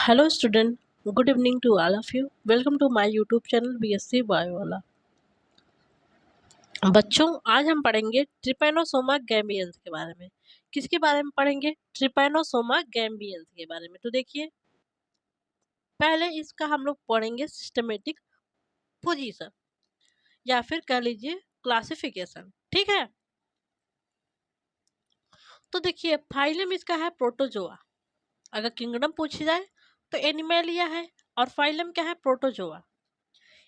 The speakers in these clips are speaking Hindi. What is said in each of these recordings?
Hello student, good evening to all of you. Welcome to my YouTube channel BSc bio वाला। बच्चों, आज हम पढ़ेंगे ट्रिपैनोसोमा गैम्बियंस के बारे में। किसके बारे में पढ़ेंगे? ट्रिपैनोसोमा गैम्बियंस के बारे में। तो देखिए, पहले इसका हम लोग पढ़ेंगे सिस्टमेटिक पोजीशन या फिर कह लीजिए क्लासिफिकेशन। ठीक है, तो देखिए फाइलम इसका है प्रोटोजोआ। अगर किंगडम पूछी जाए तो एनिमैलिया है, और फाइलम क्या है? प्रोटोजोआ।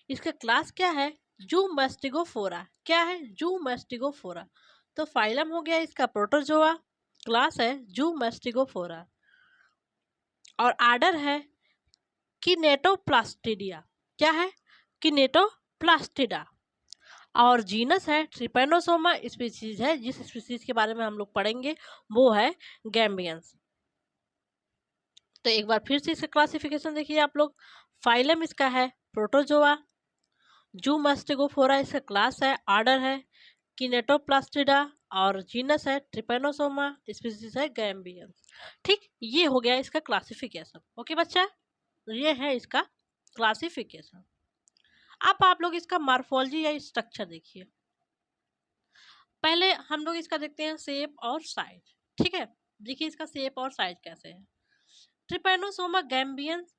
इसका क्लास क्या है? जूमास्टिगोफोरा। क्या है? जूमास्टिगोफोरा। तो फाइलम हो गया इसका प्रोटोजोआ, क्लास है जूमास्टिगोफोरा, और आर्डर है किनेटोप्लास्टिडिया। क्या है? किनेटोप्लास्टिडा। और जीनस है ट्रिपैनोसोमा। स्पीसीज है, जिस स्पीसीज के बारे में हम लोग पढ़ेंगे वो है गैम्बियंस। तो एक बार फिर से इसका क्लासिफिकेशन देखिए आप लोग। फाइलम इसका है प्रोटोजोआ, जूमास्टिगोफोरा इसका क्लास है, आर्डर है किनेटोप्लास्टिडा, और जीनस है ट्रिपैनोसोमा, स्पीसीज है गैम्बियंस। ठीक, ये हो गया इसका क्लासिफिकेशन। ओके बच्चा, ये है इसका क्लासिफिकेशन। अब आप लोग इसका मॉर्फोलॉजी या स्ट्रक्चर देखिए। पहले हम लोग इसका देखते हैं शेप और साइज। ठीक है, देखिए इसका शेप और साइज कैसे है। ट्रिपैनोसोमा गैम्बियंस,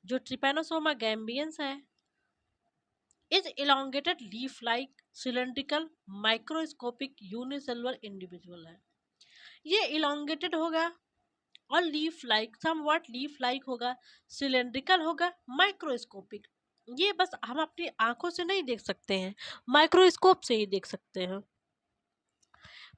जो ट्रिपैनोसोमा गैम्बियंस है, is elongated leaf like cylindrical microscopic unicellular individual है। ये elongated होगा और leaf like, somewhat leaf like होगा, सिलेंड्रिकल होगा, माइक्रोस्कोपिक। ये बस हम अपनी आंखों से नहीं देख सकते हैं, माइक्रोस्कोप से ही देख सकते हैं।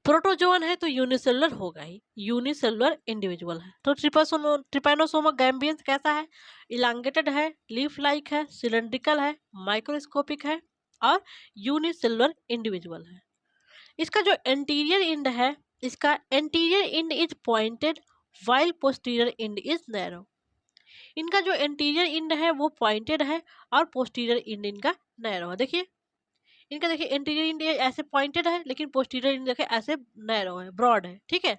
प्रोटोजोन है तो यूनिसेलुलर होगा ही, यूनिसेलुलर इंडिविजुअल है। तो ट्रिपैनोसोमा गैम्बियंस कैसा है? इलांगेटेड है, लीफ लाइक है, सिलेंड्रिकल है, माइक्रोस्कोपिक है, और यूनिसेलुलर इंडिविजुअल है। इसका जो एंटीरियर इंड है, इसका anterior end is pointed while posterior end is narrow. इनका जो एंटीरियर इंड है वो पॉइंटेड है, और पोस्टीरियर इंड इनका नैरो है। देखिए इनका, देखिए एंटीरियर इंड ऐसे पॉइंटेड है, लेकिन पोस्टीरियर इंड देखिए ऐसे नैरो है, ब्रॉड है। ठीक है,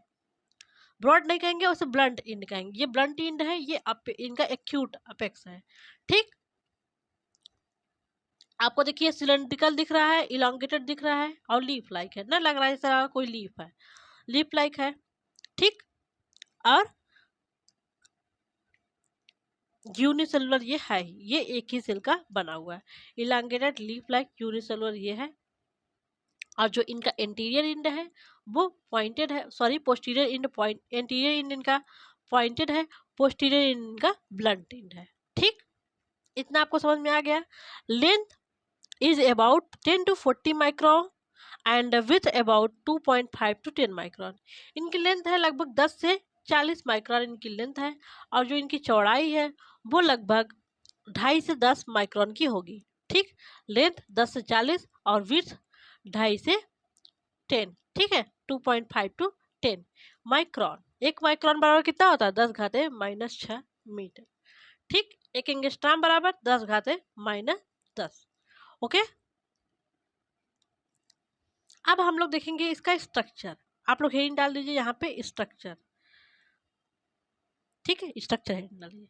ब्रॉड नहीं कहेंगे, उसे ब्लंट इंड कहेंगे। ये ब्लंट इंड है, ये इनका एक्यूट अपेक्स है। ठीक, आपको देखिए सिलेंड्रिकल दिख रहा है, इलांगेटेड दिख रहा है, और लीफ लाइक है ना, लग रहा है जैसा कोई लीफ है, लीफ लाइक है। ठीक, और यूनिसेलुलर ये है ही, ये एक ही सेल का बना हुआ है। इलांगेटेड लीफ लाइक यूनिसेलुलर ये है, और जो इनका इंटीरियर इंड है वो पॉइंटेड है, sorry posterior end point, interior end इनका पॉइंटेड है, पोस्टीरियर इंड इनका ब्लंट इंड है। ठीक, इतना आपको समझ में आ गया। Length is about 10 to 40 micron and with about 2.5 to 10 micron. इनकी लेंथ है लगभग 10 से 40 माइक्रोन इनकी लेंथ है, और जो इनकी चौड़ाई है वो लगभग 2.5 से 10 माइक्रोन की होगी। ठीक, लेंथ 10 से 40 और विड्थ 2.5 से 10। ठीक है, 2.5 to 10 माइक्रोन। एक माइक्रोन बराबर कितना होता है? 10⁻⁻6 मीटर। ठीक, एक एंगस्ट्राम बराबर 10⁻⁻10। ओके, अब हम लोग देखेंगे इसका स्ट्रक्चर। आप लोग हेडिंग डाल दीजिए यहाँ पे स्ट्रक्चर। ठीक है, स्ट्रक्चर हेडिंग डालिए।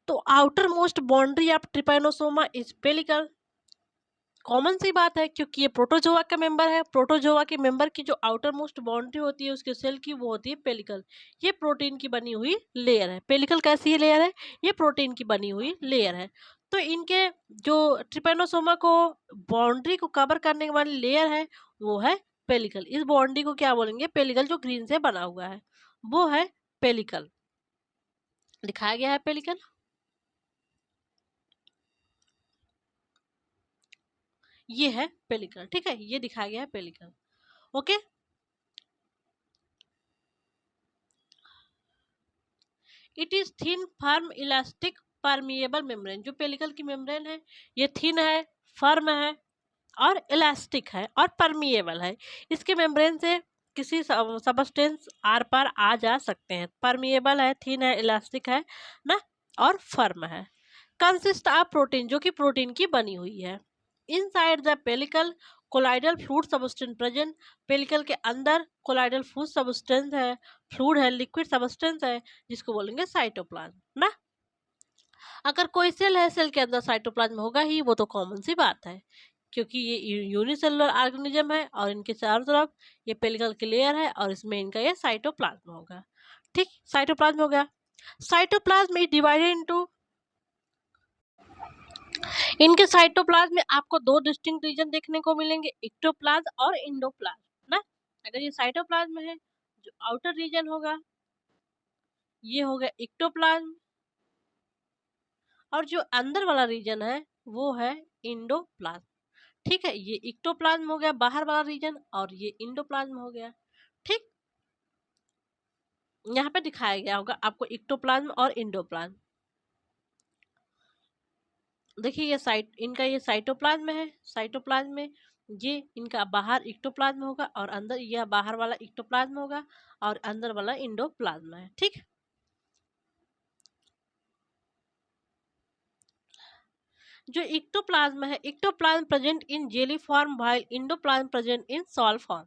तो outer most boundary of trypanosoma is pellicle. Common सी बात है, क्योंकि ये प्रोटोजोआ का मेंबर है। प्रोटोजोआ के मेंबर की जो आउटर मोस्ट बाउंड्री होती है उसके सेल की, वो होती है पेलिकल। ये प्रोटीन की बनी हुई लेयर है। पेलिकल कैसी लेयर है? ये प्रोटीन की बनी हुई लेयर है। तो इनके जो ट्रिपैनोसोमा को बाउंड्री को कवर करने वाली लेयर है वो है पेलिकल। इस बाउंड्री को क्या बोलेंगे? पेलिकल। जो ग्रीन से बना हुआ है वो है पेलिकल, दिखाया गया है पेलिकल। ये है पेलिकल। ठीक है, ये दिखाया गया है pellicle. Okay, it is thin firm elastic permeable membrane. जो पेलिकल की मेम्ब्रेन है ये थिन है, फर्म है, और इलास्टिक है, और परमिएबल है। इसके मेम्ब्रेन से किसी सबस्टेंस आर पार आ जा सकते हैं। परमिएबल है, थिन है, इलास्टिक है ना, और फर्म है। कंसिस्ट ऑफ प्रोटीन, जो कि प्रोटीन की बनी हुई है। Inside the pellicle colloidal fluid substance present, pellicle के अंदर कोलाइडल फ्लूइड सब्सटेंस है, फ्लूइड है, लिक्विड सब्सटेंस है, जिसको बोलेंगे साइटोप्लाज्म ना। अगर कोई सेल है, सेल के अंदर साइटोप्लाज्म होगा ही, वो तो कॉमन सी बात है, क्योंकि ये यूनिसेलुलर ऑर्गेनिज्म है और इनके चारों तरफ ये पेलिकल की लेयर है और इसमें इनका ये साइटोप्लाज्म होगा। ठीक, साइटोप्लाज्म हो गया। साइटोप्लाज्म इज डिवाइडेड इनटू, इनके साइटोप्लाज्म में आपको दो डिस्टिंक्ट रीजन देखने को मिलेंगे, एक्टोप्लाज्म और इंडोप्लाज्म ना। अगर ये साइटोप्लाज्म है, जो आउटर रीजन होगा ये होगा एक्टोप्लाज्म, और जो अंदर वाला रीजन है वो है इंडोप्लाज्म। ठीक है, ये एक्टोप्लाज्म हो गया बाहर वाला रीजन और ये इंडोप्लाज्म हो गया। ठीक, यहाँ पे दिखाया गया होगा आपको एक्टोप्लाज्म और इंडोप्लाज्म। देखिए ये इनका ये साइटोप्लाज्म है, साइटोप्लाज्म में ये इनका बाहर एक्टोप्लाज्म होगा और अंदर यह बाहर वाला एक्टोप्लाज्म होगा और अंदर वाला इंडोप्लाज्म है। ठीक, जो एक्टोप्लाज्म है, ectoplasm present in jelly form while endoplasm present in sol form.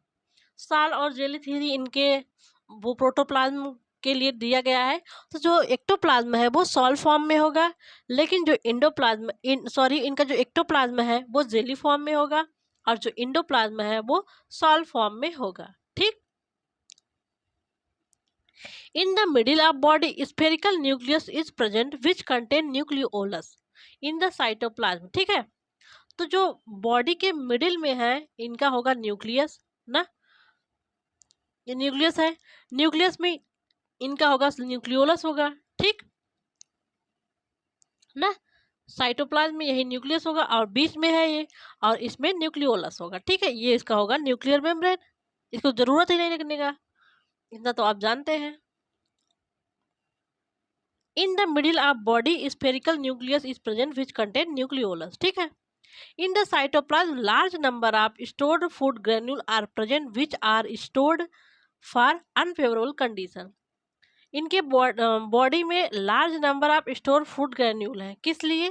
Sol और जेली थ्योरी इनके वो प्रोटोप्लाज्म के लिए दिया गया है। तो जो एक्टोप्लाज्म है वो सॉल फॉर्म में होगा, लेकिन जो इनका जो एक्टोप्लाज्म है वो जेली फॉर्म में होगा और जो इंडोप्लाज्म है वो सॉल फॉर्म में होगा। ठीक, in the middle of body spherical nucleus is present which contain nucleolus in the cytoplasm. ठीक है, तो जो बॉडी के मिडिल में है इनका होगा न्यूक्लियस ना, ये न्यूक्लियस है, न्यूक्लियस में इनका होगा न्यूक्लियोलस होगा। ठीक ना, साइटोप्लाज्म में यही न्यूक्लियस होगा और बीच में है ये, और इसमें न्यूक्लियोलस होगा। ठीक है, ये इसका होगा न्यूक्लियर मेम्ब्रेन, इसको जरूरत ही नहीं लिखने का, इतना तो आप जानते हैं। In the middle of body spherical nucleus is present which contain nucleolus. ठीक है, in the cytoplasm large number of stored food granule are present which are stored for unfavourable condition. इनके बॉडी में large number of store food granule है, किस लिए,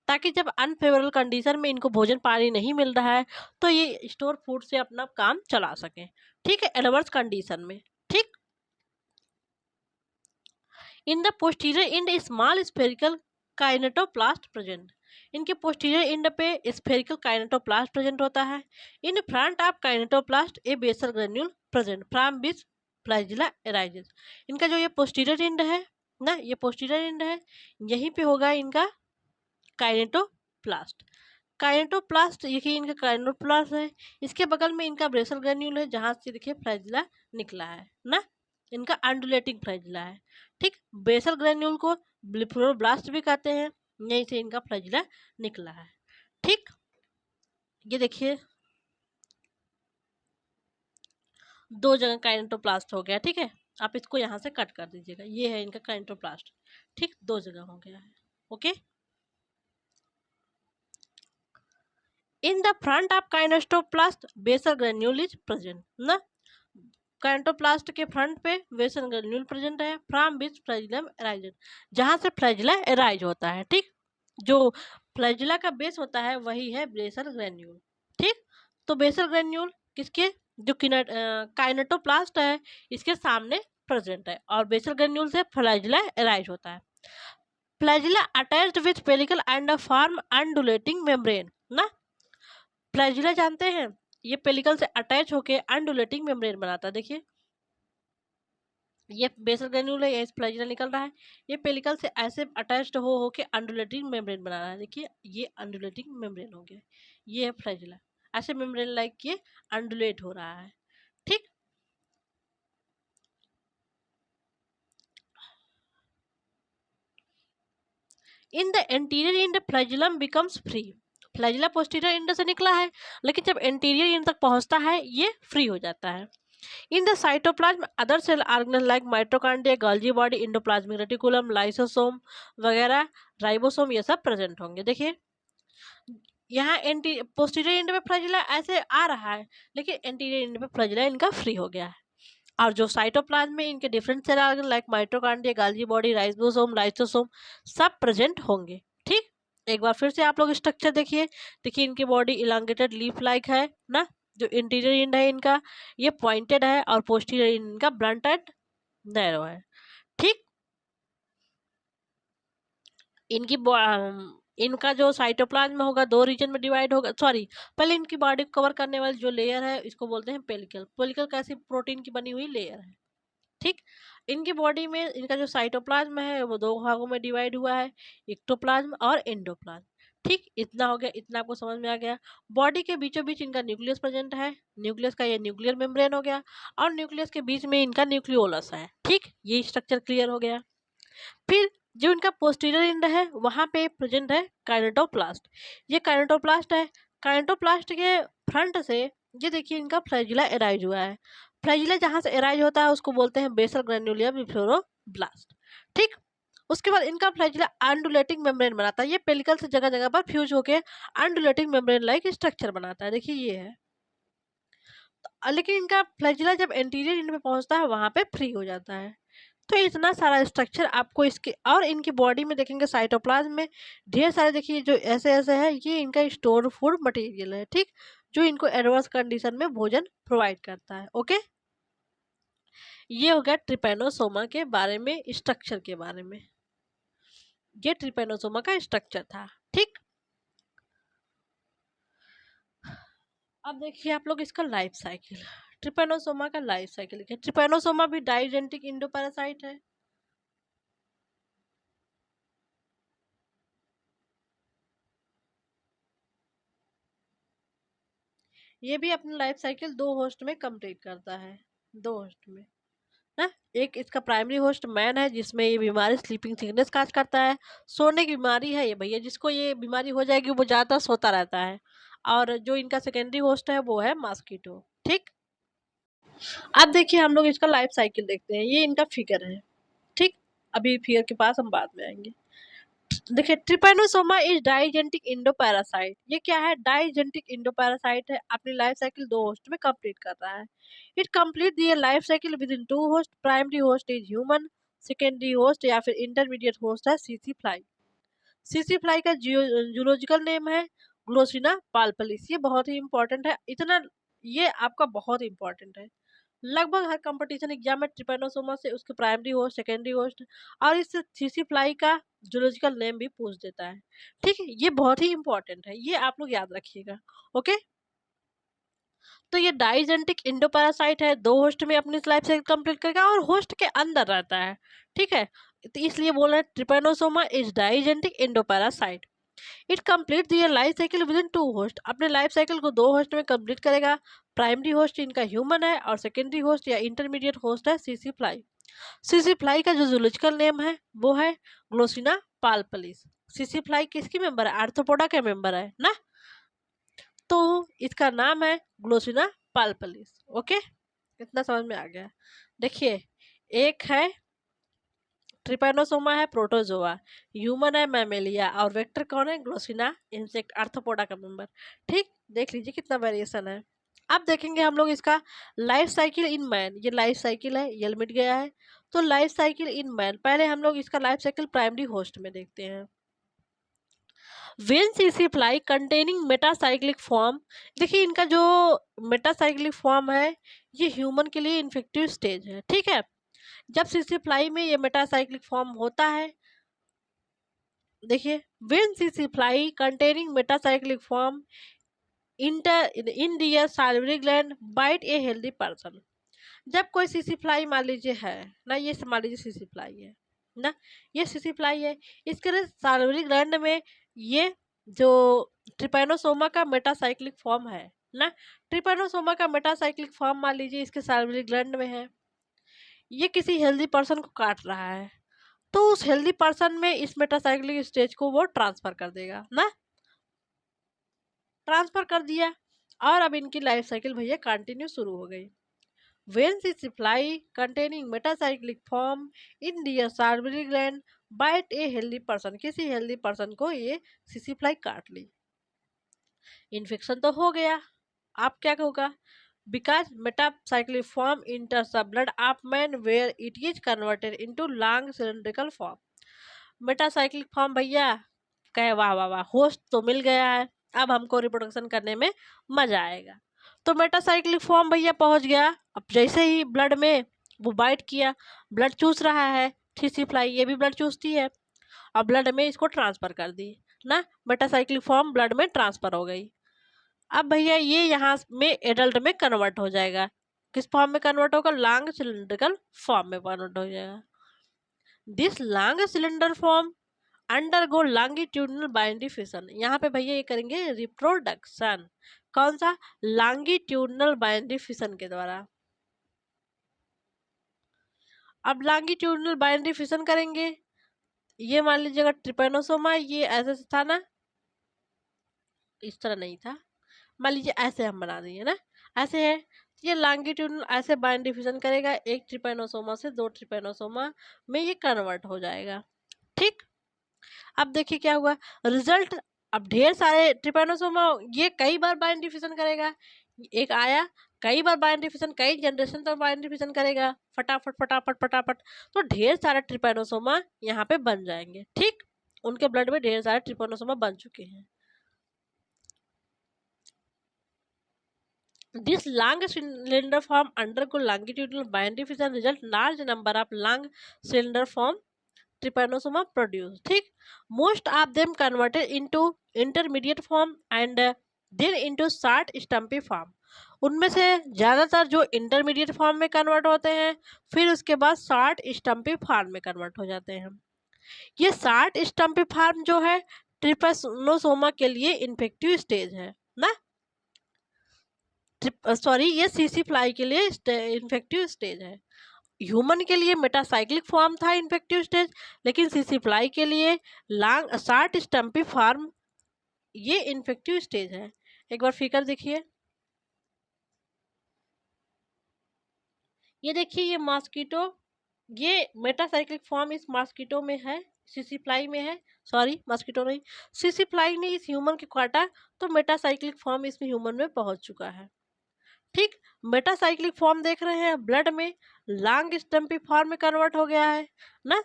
ताकि जब अनफेवरेबल कंडीशन में इनको भोजन पानी नहीं मिल रहा है तो ये स्टोर फूड से अपना काम चला सकें। ठीक है, एडवर्स कंडीशन में। ठीक, in the posterior end small spherical kinetoplast present. इनके पोस्टीरियर इंड पे स्फेरिकल काइनेटोप्लास्ट प्रेजेंट होता है। In front of kinetoplast a basal granule present from which flagella arises. इनका जो ये पोस्टीरियर इंड है ना, ये पोस्टीरियर इंड है, यहीं पे होगा इनका काइनेटोप्लास्ट। काइनेटोप्लास्ट देखिए इनका काइनेटोप्लास्ट है, इसके बगल में इनका ब्रेसल ग्रेन्यूल है जहां से देखिए फ्लैजिला निकला है ना, इनका अंडुलेटिंग फ्लैजिला है। ठीक, बेसल ग्रेन्यूल को ब्लिफरोब्लास्ट भी कहते हैं, यहीं से इनका फ्लैजिला निकला है। ठीक, ये देखिए दो जगह काइनेटोप्लास्ट हो गया। ठीक है, आप इसको यहाँ से कट कर दीजिएगा, ये है इनका काइनेटोप्लास्ट। ठीक, दो जगह हो गया है। Okay, in the front of kinetoplast basal granule is present ना, काइनेटोप्लास्ट के फ्रंट पे बेसल ग्रेन्यूल प्रेजेंट है फ्रॉम विच फ्लैजिलम अराइजेस, जहाँ से फ्लैजिला अराइज होता है। ठीक, जो फ्लैजिला का बेस होता है वही है बेसल ग्रेन्यूल। ठीक, तो बेसल ग्रेन्यूल किसके, जो काइनेटोप्लास्ट है इसके सामने प्रेजेंट है और बेसल ग्रेन्यूल से फ्लैजिला अराइज होता है। Flagella attached with pellicle and form undulating membrane ना, फ्लैजिला जानते हैं ये पेलिकल से अटैच होके अंडुलेटिंग मेम्ब्रेन बनाता है। देखिए ये बेसल ग्रेन्यूल है, ये फ्लैजिला निकल रहा है, ये पेलिकल से ऐसे अटैच्ड हो के अंडुलेटिंग मेम्ब्रेन बना रहा है। देखिए ये अंडुलेटिंग मेम्ब्रेन हो गया, ये है फ्लैजिला, ऐसे मेम्ब्रेन लाइक ये अंडुलेट हो रहा है। ठीक, in the anterior end flagellum becomes free. Flagella posterior end से निकला है, लेकिन जब एंटीरियर इंड तक पहुंचता है ये फ्री हो जाता है। In the cytoplasm other cell organelle like mitochondria, Golgi body, endoplasmic reticulum, lysosome वगैरह, राइबोसोम, ये सब प्रेजेंट होंगे। देखिए यहाँ पोस्टीरियर इंड में फ्लैजिला ऐसे आ रहा है, लेकिन एंटीरियर इंड में फ्लैजिला इनका फ्री हो गया है। और जो साइटोप्लाज्म में इनके different cell organ like mitochondria, Golgi body, ribosome, lysosome सब प्रेजेंट होंगे। ठीक, एक बार फिर से आप लोग स्ट्रक्चर देखिए। देखिए इनकी बॉडी इलांगेटेड लीफ लाइक है ना, जो इंटीरियर एंड है इनका ये पॉइंटेड है और पोस्टीरियर इनका ब्लंट एंड नैरो है। ठीक, इनकी इनका जो साइटोप्लाज्म होगा दो रीजन में डिवाइड होगा, सॉरी पहले इनकी बॉडी को कवर करने वाली जो लेयर है इसको बोलते हैं पेलिकल। पेलिकल कैसी प्रोटीन की बनी हुई लेयर है। ठीक, इनकी बॉडी में इनका जो साइटोप्लाज्म है वो दो भागों में डिवाइड हुआ है, इक्टोप्लाज्म और एंडोप्लाज्म। ठीक, इतना हो गया, इतना आपको समझ में आ गया। बॉडी के बीचों बीच इनका न्यूक्लियस प्रेजेंट है, न्यूक्लियस का ये न्यूक्लियर मेम्ब्रेन हो गया, और न्यूक्लियस के बीच में इनका न्यूक्लियोलस है। ठीक, ये स्ट्रक्चर क्लियर हो गया। फिर जो इनका पोस्टीरियर एंड है वहां पे प्रेजेंट है काइनेटोप्लास्ट। ये काइनेटोप्लास्ट है। काइनेटोप्लास्ट के फ्रंट से ये देखिए इनका फ्लैजिला एराइज हुआ है। फ्लैजिला जहां से एराइज होता है उसको बोलते हैं बेसल ग्रेन्युलिया बिफ्लोरोब्लास्ट। ठीक, उसके बाद इनका फ्लैजिला अंडुलेटिंग मेम्ब्रेन बनाता है। ये पेलिकल से जगह जगह पर फ्यूज होके अंडुलेटिंग मेम्ब्रेन लाइक स्ट्रक्चर बनाता है। देखिए ये है। लेकिन इनका फ्लैजिला जब एंटीरियर एंड में पहुंचता है वहां पे फ्री हो जाता है। तो इतना सारा स्ट्रक्चर आपको इसके, और इनकी बॉडी में देखेंगे साइटोप्लाज्म में ढेर सारे देखिए जो ऐसे ऐसे है, ये इनका स्टोर फूड मटेरियल है। ठीक, जो इनको एडवर्स कंडीशन में भोजन प्रोवाइड करता है। ओके, ये हो गया ट्रिपेनोसोमा के बारे में, स्ट्रक्चर के बारे में। ये ट्रिपेनोसोमा का स्ट्रक्चर था। ठीक, अब देखिए आप लोग इसका लाइफ साइकिल। ट्रिपेनोसोमा का लाइफ साइकिल देखिए। ट्रिपेनोसोमा भी डाइजेंटिक इंडोपैरासाइट है। ये भी अपनी लाइफ साइकिल दो होस्ट में कंप्लीट करता है। दो होस्ट में ना, एक इसका प्राइमरी होस्ट मैन है जिसमें ये बीमारी स्लीपिंग सिकनेस काज करता है। सोने की बीमारी है ये भैया, जिसको ये बीमारी हो जाएगी वो ज़्यादा सोता रहता है। और जो इनका सेकेंडरी होस्ट है वो है मॉस्किटो। ठीक, अब देखिए हम लोग इसका लाइफ साइकिल देखते हैं। ये इनका फिगर है। ठीक, अभी फिगर के पास हम बाद में आएंगे। देखिए ट्रिपेनोसोमा इज डाइजेंटिक इंडोपैरासाइट। ये क्या है? डाइजेंटिक इंडोपैरासाइट है। अपनी लाइफ साइकिल दो होस्ट में कंप्लीट कर रहा है। It complete their life cycle within two host. Primary host is human, secondary host या फिर इंटरमीडिएट होस्ट है सीसी फ्लाई। सीसी फ्लाई का जूलॉजिकल नेम है ग्लोसिना पाल्पलिस। ये बहुत ही इंपॉर्टेंट है, इतना ये आपका बहुत इंपॉर्टेंट है। लगभग हर कंपटीशन एग्जाम में ट्रिपेनोसोमा से उसके प्राइमरी होस्ट, सेकेंडरी होस्ट और इस सीसी फ्लाई का जूलॉजिकल नेम भी पूछ देता है। ठीक है, ये बहुत ही इंपॉर्टेंट है, ये आप लोग याद रखिएगा। ओके, तो ये डाइजेंटिक इंडोपैरासाइट है, दो होस्ट में अपनी लाइफ साइकिल कंप्लीट करेगा और होस्ट के अंदर रहता है। ठीक है, तो इसलिए बोल रहे हैं trypanosoma is digenetic endoparasite. It complete their life cycle within two host. अपने लाइफ साइकिल को दो होस्ट में कंप्लीट करेगा। प्राइमरी होस्ट इनका ह्यूमन है और सेकेंडरी होस्ट या इंटरमीडिएट होस्ट है सीसी फ्लाई। सीसी फ्लाई का जो जूलॉजिकल नेम है वो है ग्लोसिना पाल्पलिस। सीसी फ्लाई किसकी मेंबर है? आर्थ्रोपोडा के मेंबर है ना, तो इसका नाम है ग्लोसिना पाल्पलिस। ओके, इतना समझ में आ गया। देखिए, एक है ट्रिपेनोसोमा है प्रोटोजोआ, ह्यूमन है मैमेलिया, और वेक्टर कौन है? ग्लोसिना इंसेक्ट, आर्थ्रोपोडा का मेंबर। ठीक, देख लीजिए कितना वेरिएशन है। अब देखेंगे हम लोग इसका लाइफ साइकिल इन मैन। ये लाइफ साइकिल है, ये मिट गया है। तो लाइफ साइकिल इन मैन, पहले हम लोग इसका लाइफ साइकिल प्राइमरी होस्ट में देखते हैं। वेन सीसी फ्लाई कंटेनिंग मेटासाइक्लिक फॉर्म। देखिए इनका जो मेटासाइक्लिक फॉर्म है ये ह्यूमन के लिए इन्फेक्टिव स्टेज है। ठीक है, जब सीसी फ्लाई में ये मेटासाइक्लिक फॉर्म होता है, देखिए व्हेन सीसी fly containing metacyclic form enter in their salivary gland bite a healthy person. जब कोई सीसी फ्लाई मान लीजिए है ना, ये मान लीजिए सीसी फ्लाई है ना, ये सीसी फ्लाई है, इसके साइलरी ग्लैंड में ये जो ट्रिपेनोसोमा का मेटासाइक्लिक फॉर्म है ना, ट्रिपेनोसोमा का मेटासाइक्लिक फॉर्म मान लीजिए इसके साइलरी ग्लैंड में है, ये किसी हेल्दी पर्सन को काट रहा है, तो उस हेल्दी पर्सन में इस मेटासाइक्लिक स्टेज को वो ट्रांसफर कर देगा ना, ट्रांसफर कर दिया, और अब इनकी लाइफ साइकिल भैया कंटिन्यू शुरू हो गई। वेन सीसी fly containing metacyclic form in their salivary gland bite a healthy person, किसी हेल्दी पर्सन को ये सीसी फ्लाई काट ली, इन्फेक्शन तो हो गया। आप क्या होगा? Because metacyclic form enters the blood of man where it is converted into long cylindrical form. Metacyclic form भैया कहे वाह वाह वाह, होस्ट तो मिल गया है, अब हमको रिप्रोडक्शन करने में मजा आएगा। तो मेटासाइक्लिक फॉर्म भैया पहुंच गया। अब जैसे ही ब्लड में वो बाइट किया, ब्लड चूस रहा है, थीसी फ्लाई ये भी ब्लड चूसती है, और ब्लड में इसको ट्रांसफर कर दी ना, मेटासाइक्लिक फॉर्म ब्लड में ट्रांसफर हो गई। अब भैया ये यहाँ में एडल्ट में कन्वर्ट हो जाएगा। किस फॉर्म में कन्वर्ट होगा? लॉन्ग सिलिंड्रिकल फॉर्म में कन्वर्ट हो जाएगा। This long cylinder form undergo longitudinal binary fission. यहाँ पे भैया ये करेंगे रिप्रोडक्शन, कौन सा? लॉन्गिट्यूडनल बाइनरी फिशन के द्वारा। अब लॉन्गिट्यूडनल बाइनरी फिशन करेंगे, ये मान लीजिएगा ट्रिपेनोसोमा, ये ऐसे था ना, इस तरह नहीं था, मान लीजिए ऐसे हम बना देंगे ना, ऐसे है, ये लॉन्गिट्यूडनल ऐसे बाइनरी फिशन करेगा, एक ट्रिपेनोसोमा से दो ट्रिपेनोसोमा में ये कन्वर्ट हो जाएगा। ठीक, अब देखिए क्या हुआ रिजल्ट। अब ढेर सारे ट्रिपेनोसोमा, ये कई बार बाइनरी फिशन करेगा, एक आया, कई बार बाइनरी फिशन, कई जनरेशन तक बाइनरी फिशन करेगा, फटाफट फटाफट फटाफट, तो ढेर सारे ट्रिपेनोसोमा यहाँ पे बन जाएंगे। ठीक, उनके ब्लड में ढेर सारे ट्रिपेनोसोमा बन चुके हैं। This long cylinder form undergo longitudinal binary fission result large number of long cylinder form trypanosoma produced. ठीक, most of them converted into intermediate form and then into short stumpy form. उनमें से ज़्यादातर जो इंटरमीडिएट फॉर्म में कन्वर्ट होते हैं, फिर उसके बाद शॉर्ट स्टम्पी फॉर्म में कन्वर्ट हो जाते हैं। ये शॉर्ट स्टम्पी फॉर्म जो है ट्रिपेनोसोमा के लिए इन्फेक्टिव स्टेज है ना, सॉरी ये सीसी फ्लाई के लिए इन्फेक्टिव स्टेज है। ह्यूमन के लिए मेटासाइक्लिक फॉर्म था इन्फेक्टिव स्टेज, लेकिन सीसी फ्लाई के लिए लॉन्ग शॉर्ट स्टम्पी फॉर्म ये इन्फेक्टिव स्टेज है। एक बार फिगर देखिए, ये देखिए ये मॉस्किटो, ये मेटासाइक्लिक फॉर्म इस मॉस्किटो में है, सीसी फ्लाई में है, सॉरी मॉस्किटो नहीं, सीसी फ्लाई ने इस ह्यूमन के काटा, तो मेटासाइक्लिक फॉर्म इसमें ह्यूमन में पहुंच चुका है। ठीक, मेटासाइक्लिक फॉर्म देख रहे हैं ब्लड में लॉन्ग स्टम्पी फॉर्म में कन्वर्ट हो गया है ना,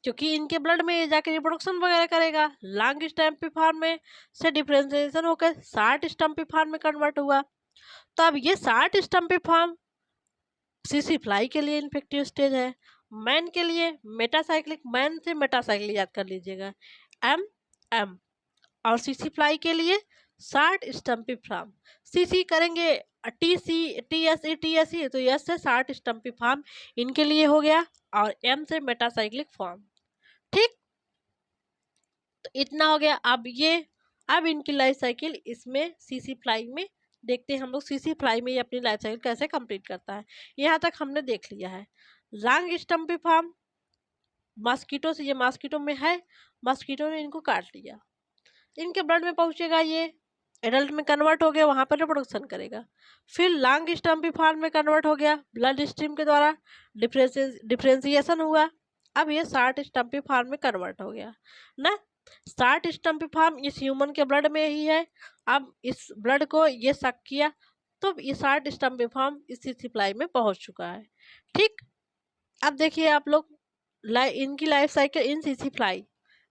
क्योंकि इनके ब्लड में ये जाके रिप्रोडक्शन वगैरह करेगा, लॉन्ग स्टम्पी फॉर्म में से डिफरेंशिएशन होकर शॉर्ट स्टम्पी फॉर्म में कन्वर्ट हुआ। तो अब ये short stumpy form CC fly के लिए इन्फेक्टिव स्टेज है। मैन के लिए मेटासाइक्लिक, मैन से मेटासाइक्लिक याद कर लीजिएगा, एम एम, और सीसी फ्लाई के लिए शॉर्ट स्टम्पी फॉर्म, सीसी करेंगे T C T S E, तो एस से शॉर्ट स्टम्पी फॉर्म इनके लिए हो गया, और एम से मेटासाइक्लिक फॉर्म। ठीक, तो इतना हो गया। अब इनकी लाइफ साइकिल इसमें सीसी फ्लाई में देखते हैं हम लोग, सीसी फ्लाई में ये अपनी लाइफ साइकिल कैसे कंप्लीट करता है। यहाँ तक हमने देख लिया है। लॉन्ग स्टम्पी फॉर्म मॉस्किटो से, ये मॉस्किटो में है, मॉस्किटो ने इनको काट लिया, इनके ब्लड में पहुंचेगा, ये एडल्ट में कन्वर्ट हो गया, वहाँ पर रिप्रोडक्शन करेगा। फिर लॉन्ग स्टम्पी फॉर्म में कन्वर्ट हो गया, ब्लड स्ट्रीम के द्वारा डिफ्रेंसिएशन हुआ, अब ये शॉर्ट स्टम्पी फॉर्म में कन्वर्ट हो गया ना। शॉर्ट स्टम्पी फॉर्म इस ह्यूमन के ब्लड में ही है, अब इस ब्लड को ये सक किया, तो ये शॉर्ट स्टम्पी फॉर्म इस सप्लाई में पहुंच चुका है। ठीक, अब देखिए आप लोग इनकी लाइफ साइकिल इन सीसी फ्लाई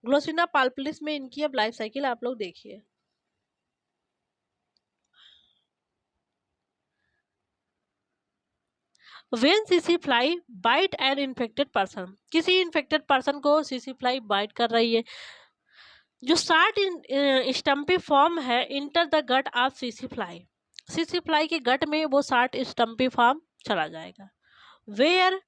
ग्लोसिना पाल्पिलिस में इनकी अब लाइफ साइकिल आप लोग देखिए। When सीसी fly bite an infected person, किसी इन्फेक्टेड पर्सन को सीसी फ्लाई बाइट कर रही है, जो शॉर्ट स्टम्पी फॉर्म है इंटर द गट ऑफ सीसी फ्लाई, सीसी फ्लाई के गट में वो शॉर्ट स्टम्पी फॉर्म चला जाएगा। Where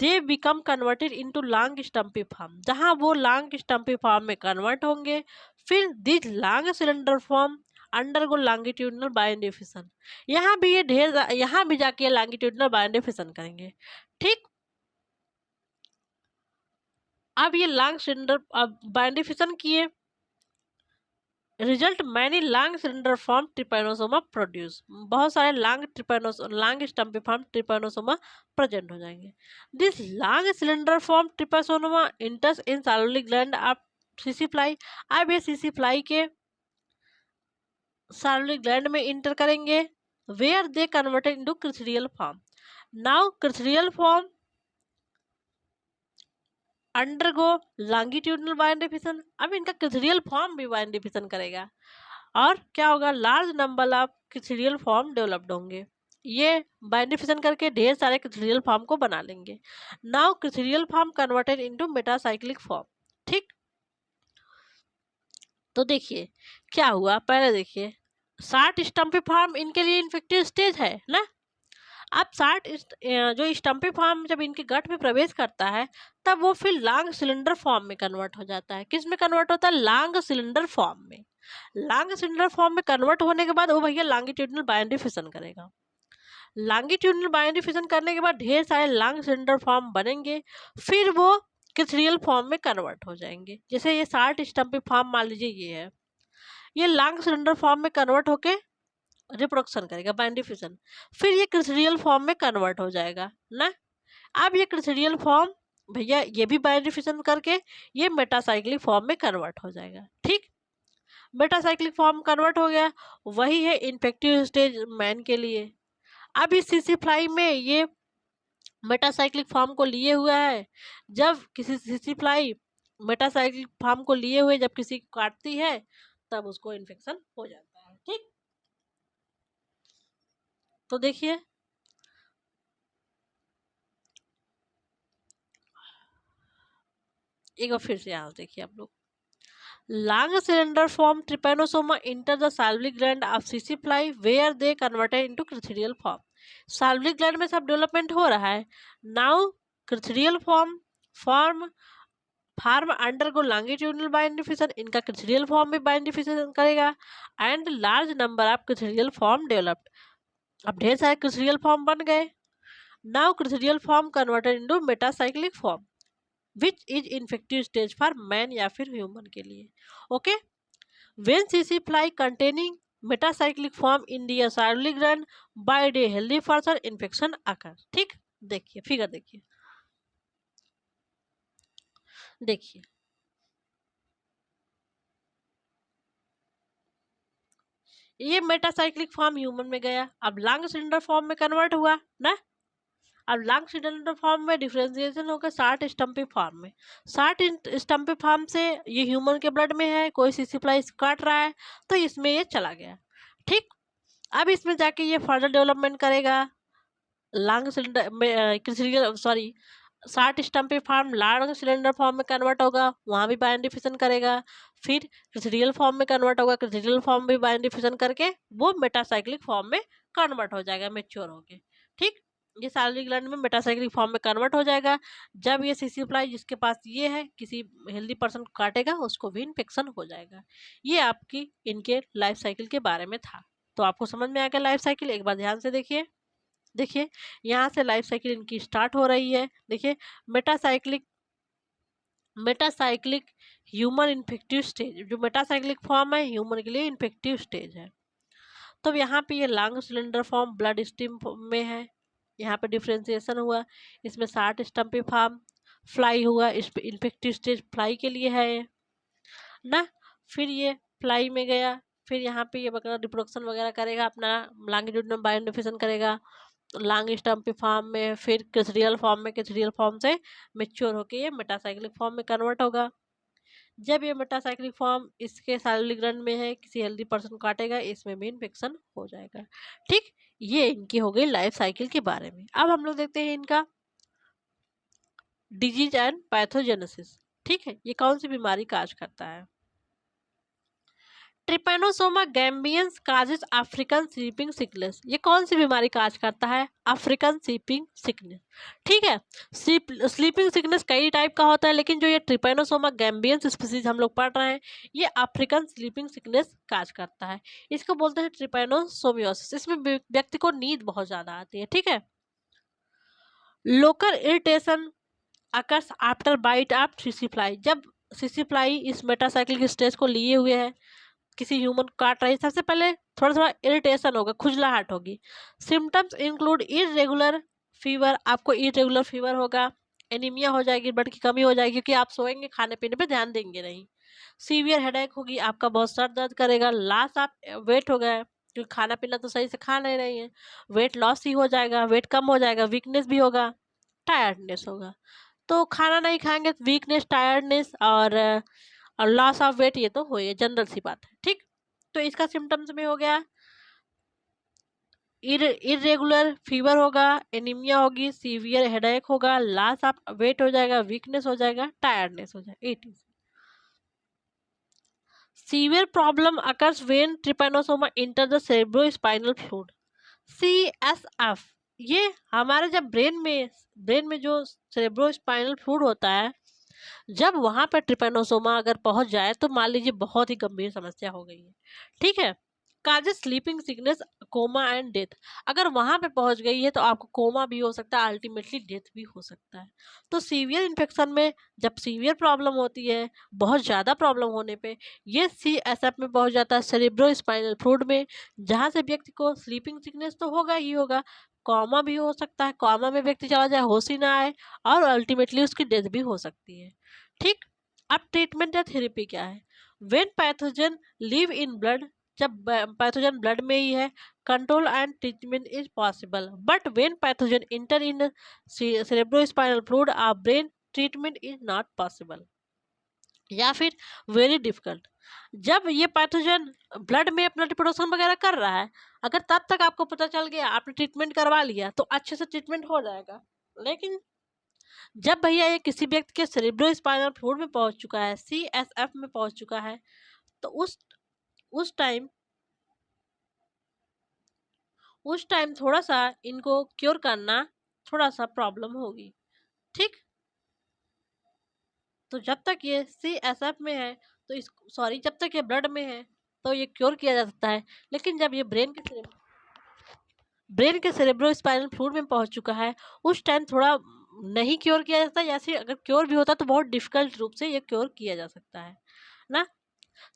they become converted into long stumpy form, जहां वो लॉन्ग स्टम्पी फॉर्म में कन्वर्ट होंगे, फिर this long cylinder form undergo longitudinal binary fission, यहाँ भी ये यहाँ भी जाके लॉन्गिट्यूडनल बाइनरी फिशन करेंगे। ठीक, अब ये लॉन्ग सिलेंडर बाइनरी फिशन किए, result many long cylinder form trypanosoma produce, बहुत सारे long stumpy form trypanosoma present हो जाएंगे। This long cylinder form trypanosoma enters in salivary gland of सीसी फ्लाई, अब ये सीसी फ्लाई के सैलुलरी ग्लैंड में इंटर करेंगे, where they converted into crithidial form. Now crithidial form undergo longitudinal binary fission, अब इनका क्रिथरियल फॉर्म भी बाइंडरी फिशन करेगा और क्या होगा, large number of crithidial form developed होंगे, ये बाइंडरी फिशन करके ढेर सारे क्रिथरियल फॉर्म को बना लेंगे। Now crithidial form converted into metacyclic form. ठीक, तो देखिए क्या हुआ, पहले देखिए शार्ट स्टम्पी फॉर्म इनके लिए इन्फेक्टिव स्टेज है ना। अब जो स्टम्पी फॉर्म जब इनके गट में प्रवेश करता है तब वो फिर लॉन्ग सिलेंडर फॉर्म में कन्वर्ट हो जाता है। किस में कन्वर्ट होता है, लॉन्ग सिलेंडर फॉर्म में। लॉन्ग सिलेंडर फॉर्म में कन्वर्ट होने के बाद वो भैया लॉन्गिट्यूडनल बाइंडरी फिशन करेगा। लॉन्गिट्यूडनल बाइंडरी फिशन करने के बाद ढेर सारे लॉन्ग सिलेंडर फॉर्म बनेंगे, फिर वो क्रिथरियल फॉर्म में कन्वर्ट हो जाएंगे। जैसे ये शार्ट स्टम्पी फॉर्म मान लीजिए ये है, ये लॉन्ग सिलेंडर फॉर्म में कन्वर्ट होके रिप्रोडक्शन करेगा बाइंडरी फिशन, फिर ये क्रिथरियल फॉर्म में कन्वर्ट हो जाएगा ना। अब ये क्रिथरियल फॉर्म भैया ये भी बाइंडरी फिशन करके ये मेटासाइक्लिक फॉर्म में कन्वर्ट हो जाएगा। ठीक, मेटासाइक्लिक फॉर्म कन्वर्ट हो गया, वही है इन्फेक्टिव स्टेज मैन के लिए। अब इस सीसी फ्लाई में ये मेटासाइक्लिक फॉर्म को लिए हुआ है, जब किसी सीसी फ्लाई मेटासाइक्लिक फॉर्म को लिए हुए जब किसी को काटती है तब उसको इन्फेक्शन हो जाता है। ठीक, तो देखिए एक बार फिर से यहाँ देखिए आप लोग, long cylinder form trypanosoma enter the salivary gland of सीसी fly where they converted into crithidial form. Salivary gland में सब डेवलपमेंट हो रहा है। Now crithidial form form form under को लॉन्गिट्यूडनल बाइंडरी फिशन, इनका क्रिथरियल फॉर्म भी बाइंडरी फिशन करेगा and large number of crithidial form developed. अब ढेर सारे क्रिथरियल फॉर्म बन गए। Now crithidial form converted into metacyclic form which is infective stage for man या फिर ह्यूमन के लिए। ओके, व्हेन सीसी fly containing metacyclic form in the cyclic gland by the healthy person infection occur. ठीक, देखिए फिगर देखिए, देखिए ये मेटासाइक्लिक फॉर्म ह्यूमन में गया, अब लॉन्ग सिलेंडर फॉर्म में कन्वर्ट हुआ ना। अब लॉन्ग सिलेंडर फॉर्म में डिफरेंशिएशन होकर शार्ट स्टम्पी फॉर्म में, शार्ट स्टम्पी फॉर्म से ये ह्यूमन के ब्लड में है, कोई सिसिप्लाइस काट रहा है तो इसमें ये चला गया। ठीक, अब इसमें जाके ये फर्दर डेवलपमेंट करेगा, long cylinder sorry short stumpy form long cylinder form में कन्वर्ट होगा, वहाँ भी बाइंडरी फिशन करेगा, फिर क्रिथरियल फॉर्म में कन्वर्ट होगा, क्रिथरियल फॉर्म भी बाइंडरी फिशन करके वो मेटासाइक्लिक फॉर्म में कन्वर्ट हो जाएगा मेच्योर होके। ठीक, ये साल्विक ग्लैंड में मेटासाइक्लिक फॉर्म में कन्वर्ट हो जाएगा। जब ये सीसी फ्लाई जिसके पास ये है किसी हेल्दी पर्सन को काटेगा उसको भी इन्फेक्शन हो जाएगा। ये आपकी इनके लाइफ साइकिल के बारे में था। तो आपको समझ में आ गया लाइफ साइकिल, एक बार ध्यान से देखिए। देखिए यहाँ से लाइफ साइकिल इनकी स्टार्ट हो रही है। देखिए मेटासाइक्लिक मेटासाइक्लिक ह्यूमन इन्फेक्टिव स्टेज, जो मेटासाइक्लिक फॉर्म है ह्यूमन के लिए इन्फेक्टिव स्टेज है। तो यहाँ पे ये long cylinder form blood steam में है, यहाँ पे डिफ्रेंसिएशन हुआ, इसमें शार्ट स्टम्पी फॉर्म फ्लाई हुआ, इस पे इन्फेक्टिव स्टेज फ्लाई के लिए है ना। फिर ये फ्लाई में गया, फिर यहाँ पे ये बकरा रिप्रोडक्शन वगैरह करेगा, अपना लॉन्गिट्यूडनल बायोडिफिकेशन करेगा लॉन्ग स्टम्पी फॉर्म में, फिर क्रिथरियल फॉर्म में, क्रिथरियल फॉर्म से मेच्योर होकर ये मेटासाइक्लिक फॉर्म में कन्वर्ट होगा। जब ये मेटासाइक्लिक फॉर्म इसके साइक्लिक रन में है, किसी हेल्दी पर्सन को काटेगा, इसमें भी इन्फेक्शन हो जाएगा। ठीक, ये इनकी हो गई लाइफ साइकिल के बारे में। अब हम लोग देखते हैं इनका डिजीज एंड पैथोजेनेसिस। ठीक है, ये कौन सी बीमारी काज करता है। Trypanosoma gambiense causes African sleeping sickness, ये कौन सी बीमारी काज करता है, अफ्रीकन स्लीपिंग सिकनेस। ठीक है, स्लीपिंग सिकनेस कई टाइप का होता है, लेकिन जो ये ट्रिपेनोसोमा गैम्बियंस स्पीसीज हम लोग पढ़ रहे हैं ये अफ्रीकन स्लीपिंग सिकनेस काज करता है। इसको बोलते हैं ट्रिपेनोसोमियोसिस। इसमें व्यक्ति को नींद बहुत ज्यादा आती है। ठीक है, local irritation occurs after bite of सीसी फ्लाई, जब सीसी फ्लाई इस मेटासाइक्लिक स्टेज को लिए हुए है, किसी ह्यूमन को काट रही है, सबसे पहले थोड़ा थोड़ा इरिटेशन होगा, खुजलाहट होगी। सिम्टम्स इंक्लूड इरेगुलर फीवर, आपको इरेगुलर फीवर होगा, एनीमिया हो जाएगी, ब्लड की कमी हो जाएगी क्योंकि आप सोएंगे, खाने पीने पे ध्यान देंगे नहीं। सीवियर हेडेक होगी, आपका बहुत सर दर्द करेगा। लॉस आप वेट हो गया क्योंकि खाना पीना तो सही से खा नहीं रही है, वेट लॉस ही हो जाएगा, वेट कम हो जाएगा, वीकनेस भी होगा, टायर्डनेस होगा। तो खाना नहीं खाएंगे तो वीकनेस, टायर्डनेस और लॉस ऑफ वेट, ये तो हो गया, जनरल सी बात है। ठीक, तो इसका सिम्टम्स में हो गया इरेगुलर फीवर होगा, एनीमिया होगी, सीवियर हेडेक होगा, लॉस ऑफ वेट हो जाएगा, वीकनेस हो जाएगा, टायर्डनेस हो जाएगा। 18 severe problem occurs when Trypanosoma enter the cerebrospinal fluid, CSF। ये हमारे जब ब्रेन में जो सेरेब्रोस्पाइनल फ्लूइड होता है, जब वहां पर ट्रिपैनोसोमा अगर पहुंच जाए तो मान लीजिए बहुत ही गंभीर समस्या हो गई है। ठीक है, causes sleeping sickness, coma and death. अगर वहां पे पहुंच गई है तो आपको कोमा भी हो सकता है, अल्टीमेटली डेथ भी हो सकता है। तो सीवियर इन्फेक्शन में जब सीवियर प्रॉब्लम होती है, बहुत ज़्यादा प्रॉब्लम होने पे ये CSF में पहुंच जाता है, सेरेब्रो स्पाइनल फ्लूइड में, जहां से व्यक्ति को स्लीपिंग सिकनेस तो होगा ही होगा, कॉमा भी हो सकता है, कॉमा में व्यक्ति चला जाए, होश ही ना आए, और अल्टीमेटली उसकी डेथ भी हो सकती है। ठीक, अब ट्रीटमेंट या थेरेपी क्या है? When pathogen live in blood, जब पैथोजन ब्लड में ही है, control and treatment is possible, but when pathogen inter in cerebrospinal fluid और brain, treatment is not possible या फिर वेरी डिफिकल्ट। जब ये पैथोजन ब्लड में अपना रिप्रोडक्शन वगैरह कर रहा है, अगर तब तक आपको पता चल गया, आपने ट्रीटमेंट करवा लिया, तो अच्छे से ट्रीटमेंट हो जाएगा। लेकिन जब भैया ये किसी व्यक्ति के सेरेब्रोस्पाइनल फ्लूइड में पहुंच चुका है, CSF में पहुंच चुका है, तो उस टाइम थोड़ा सा इनको क्योर करना थोड़ा सा प्रॉब्लम होगी। ठीक, तो जब तक ये CSF में है तो इस सॉरी जब तक ये ब्लड में है तो ये क्योर किया जा सकता है। लेकिन जब ये ब्रेन के सेरेब्रोस्पाइनल फ्लूइड में पहुंच चुका है, उस टाइम थोड़ा नहीं क्योर किया जाता है, या फिर अगर क्योर भी होता है तो बहुत डिफिकल्ट रूप से ये क्योर किया जा सकता है ना।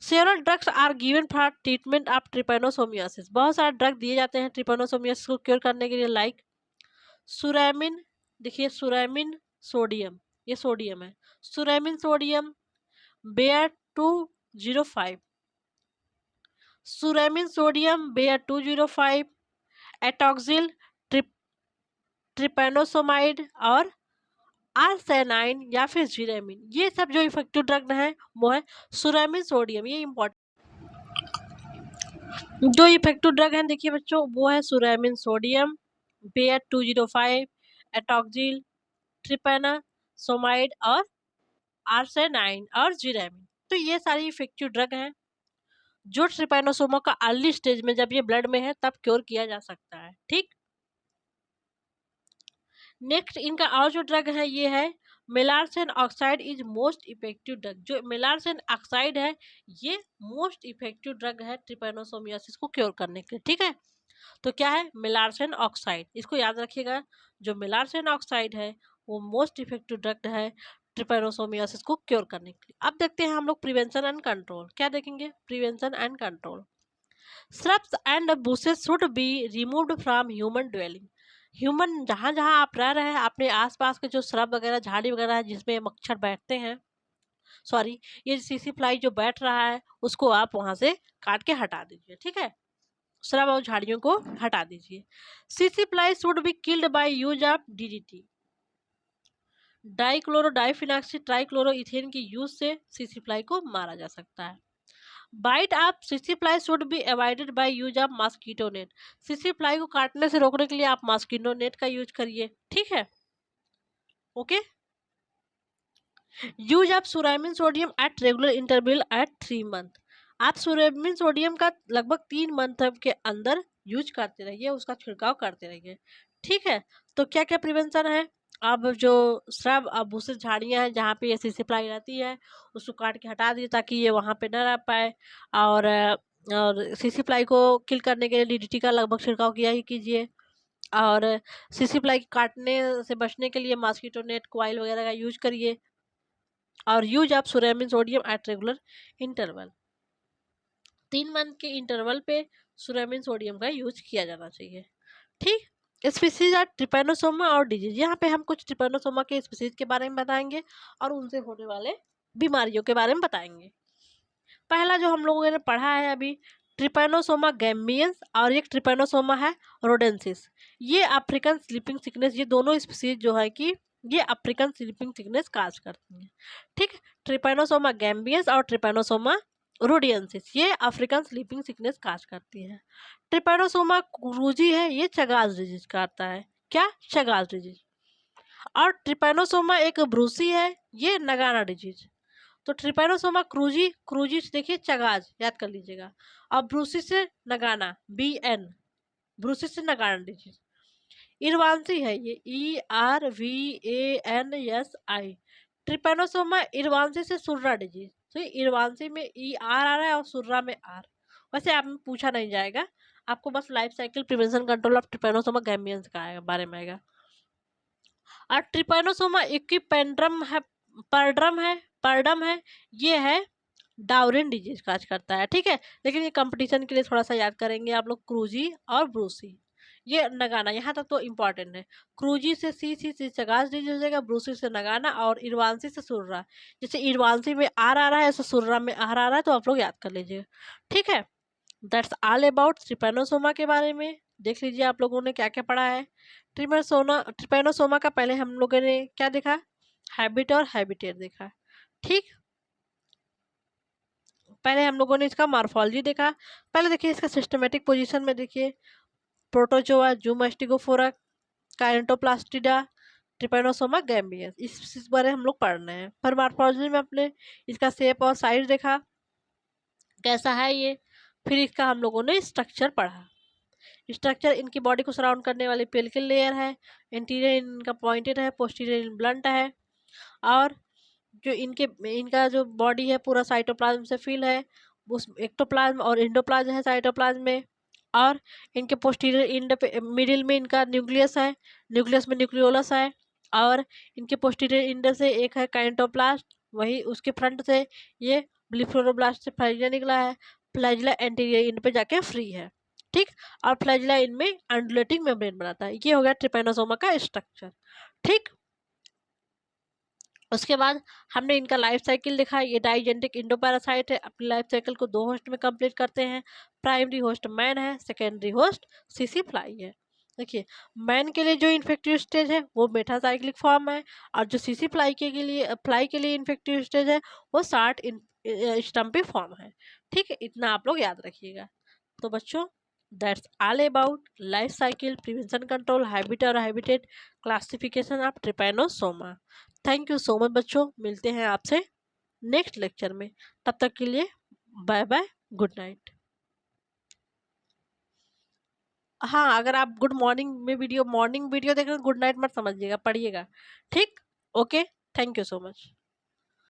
Several drugs are given for treatment of trypanosomiasis, बहुत सारे ड्रग दिए जाते हैं ट्रिपैनोसोमियासिस को क्योर करने के लिए, लाइक सुरैमिन, देखिए सुरैमिन सोडियम, ये सोडियम है, suramin sodium, Bayer 205, suramin sodium Bayer 205, atoxyl, ट्रिपैनोसोमाइड और आर्सेनाइन या फिर जीरेमिन, ये सब जो इफेक्टिव ड्रग है वो है सुरैमिन सोडियम। ये इंपॉर्टेंट जो इफेक्टिव ड्रग है देखिए बच्चों, वो है सुरैमिन सोडियम, बेयर 205, एटॉक्सिल, ट्रिपैनासोमाइड और आर्सेनाइन और जीरेमिन। तो ये सारी इफेक्टिव ड्रग हैं जो ट्रिपैनोसोमा का अर्ली स्टेज में जब ये ब्लड में है तब क्योर किया जा सकता है। ठीक, नेक्स्ट इनका और जो ड्रग है ये है melarsen oxide is most effective drug. जो मेलार्सेन ऑक्साइड है ये मोस्ट इफेक्टिव ड्रग है ट्रिपैनोसोमियासिस को क्योर करने के लिए। ठीक है, तो क्या है मेलार्सेन ऑक्साइड, इसको याद रखिएगा, जो मेलार्सेन ऑक्साइड है वो मोस्ट इफेक्टिव ड्रग है ट्रिपैनोसोमियासिस को क्योर करने के लिए। अब देखते हैं हम लोग प्रिवेंशन एंड कंट्रोल, क्या देखेंगे, prevention and control. Shrubs and bushes should be removed from human dwelling। Human जहाँ जहाँ आप रह रहे हैं, अपने आसपास के जो श्रब वगैरह, झाड़ी वगैरह है जिसमें मच्छर बैठते हैं, सॉरी ये सीसी फ्लाई जो बैठ रहा है उसको आप वहां से काट के हटा दीजिए। ठीक है, श्रब और झाड़ियों को हटा दीजिए। सीसी fly should be killed by use of DDT, dichloro diphenoxy trichloroethane की यूज से सीसी फ्लाई को मारा जा सकता है। बाइट ऑफ सीसी fly should be avoided by use of mosquito net, सीसी फ्लाई को काटने से रोकने के लिए आप मॉस्किटो नेट का यूज करिए। ठीक है, okay. Use of suramin sodium at regular interval at 3 month, आप सुरामिन सोडियम का लगभग 3 मंथ के अंदर यूज करते रहिए, उसका छिड़काव करते रहिए। ठीक है, तो क्या क्या प्रिवेंशन है, अब जो श्रब अब भूसे झाड़ियाँ हैं जहाँ पे ये सीसी फ्लाई रहती है उसको काट के हटा दीजिए ताकि ये वहाँ पे न रह पाए, और सीसी फ्लाई को किल करने के लिए DDT का लगभग छिड़काव किया ही कीजिए, और सीसी फ्लाई काटने से बचने के लिए मॉस्किटो नेट कॉइल वगैरह का यूज करिए, और use of suramin sodium at regular interval, 3 month के इंटरवल पे सुरामिन सोडियम का यूज किया जाना चाहिए। ठीक, स्पीसीज आर ट्रिपैनोसोमा और डिजीज, यहाँ पे हम कुछ ट्रिपैनोसोमा के स्पीसीज के बारे में बताएंगे और उनसे होने वाले बीमारियों के बारे में बताएंगे। पहला जो हम लोगों ने पढ़ा है अभी, ट्रिपैनोसोमा गैम्बियंस, और एक ट्रिपैनोसोमा है रोडेंसिस। ये अफ्रीकन स्लीपिंग सिकनेस, ये दोनों स्पीसीज जो है कि ये अफ्रीकन स्लीपिंग सिकनेस काज करती हैं। ठीक, ट्रिपैनोसोमा गैम्बियंस और ट्रिपैनोसोमा रोडियंसिस ये अफ्रीकन स्लीपिंग सिकनेस काज करती है। ट्रिपैनोसोमा क्रूजी है, ये चगास डिजीज करता है। क्या? Chagas disease. और ट्रिपैनोसोमा एक ब्रूसी है, ये नगाना डिजीज। तो ट्रिपैनोसोमा क्रूजी, क्रूजी से देखिए चगाज, याद कर लीजिएगा। और ब्रूसी से नगाना, BN, ब्रूसी से नगाना डिजीज। इरवांसी है ये, ERVANSI। ट्रिपैनोसोमा इरवांसी से सुर्रा डिजीज। तो ये इरवांसी में ER आ रहा है और सुर्रा में R। वैसे आप में पूछा नहीं जाएगा, आपको बस life cycle prevention control of Trypanosoma gambiense का आएगा, बारे में आएगा। और ट्रिपैनोसोमा इक्विपेंड्रम है, परडम है, ये है डाउरिन डिजीज काज करता है। ठीक है, लेकिन ये कंपटीशन के लिए थोड़ा सा याद करेंगे आप लोग, क्रूजी और ब्रूसी। ये नगाना, यहाँ तक तो इम्पोर्टेंट है। क्रूजी से सी चगास डिजीज हो जाएगा, ब्रूसी से नगाना और इरवांसी से सुर्रा। जैसे इरवांसी में आर आ रहा है, ऐसे सुर्रा में आर आ रहा है, तो आप लोग याद कर लीजिए। ठीक है, दैट्स ऑल अबाउट ट्रिपैनोसोमा के बारे में। देख लीजिए आप लोगों ने क्या क्या पढ़ा है। ट्रिपैनोसोमा का पहले हम लोगों ने क्या देखा? हैबिट और हैबिटेट देखा। ठीक, पहले हम लोगों ने इसका मॉर्फोलॉजी देखा। पहले देखिए इसका सिस्टमेटिक पोजीशन में देखिए, प्रोटोजोआ, जूमास्टिगोफोरा, काइनेटोप्लास्टिडा, ट्रिपैनोसोमा गैम्बियंस, इस बारे हम लोग पढ़ रहे हैं। पर मॉर्फोलॉजी में अपने इसका शेप और साइज देखा कैसा है ये। फिर इसका हम लोगों ने स्ट्रक्चर पढ़ा। स्ट्रक्चर, इनकी बॉडी को सराउंड करने वाली पेल्किल लेयर है, इंटीरियर इनका पॉइंटेड है, पोस्टीरियर ब्लंट है, और जो इनका जो बॉडी है पूरा साइटोप्लाज्म से फिल है। उस एक्टोप्लाज्म और इंडोप्लाज्म है साइटोप्लाज्म में। और इनके पोस्टीरियर इंड पे मिडिल में इनका न्यूक्लियस है, न्यूक्लियस में न्यूक्लियोलस है। और इनके पोस्टीरियर इंड से एक है काइनेटोप्लास्ट, वही उसके फ्रंट से ये ब्लिफोरोब्लास्ट से फ्लैजिला निकला है। फ्लैजिला एंटीरियर इंड पे जाके फ्री है। ठीक, और फ्लैजिला इनमें अंडुलेटिंग मेम्ब्रेन बनाता है। ये हो गया ट्रिपैनोसोमा का स्ट्रक्चर। ठीक, उसके बाद हमने इनका लाइफ साइकिल देखा। ये डाइजेनेटिक इंडोपैरासाइट है, अपनी लाइफ साइकिल को 2 होस्ट में कंप्लीट करते हैं। प्राइमरी होस्ट मैन है, सेकेंडरी होस्ट सीसी फ्लाई है। देखिए, मैन के लिए जो इन्फेक्टिव स्टेज है वो मेटासाइक्लिक फॉर्म है, और जो सीसी फ्लाई के लिए इन्फेक्टिव स्टेज है वो 60 स्टम्पी फॉर्म है। ठीक है, इतना आप लोग याद रखिएगा। तो बच्चों, that's all about life cycle, prevention control, habit और habitat, classification of trypanosoma. Thank you so much बच्चों, मिलते हैं आपसे नेक्स्ट लेक्चर में। तब तक के लिए बाय बाय, गुड नाइट। हाँ, अगर आप गुड मॉर्निंग में मॉर्निंग वीडियो देख रहे हैं, गुड नाइट मत समझिएगा, पढ़िएगा। ठीक, okay, thank you so much.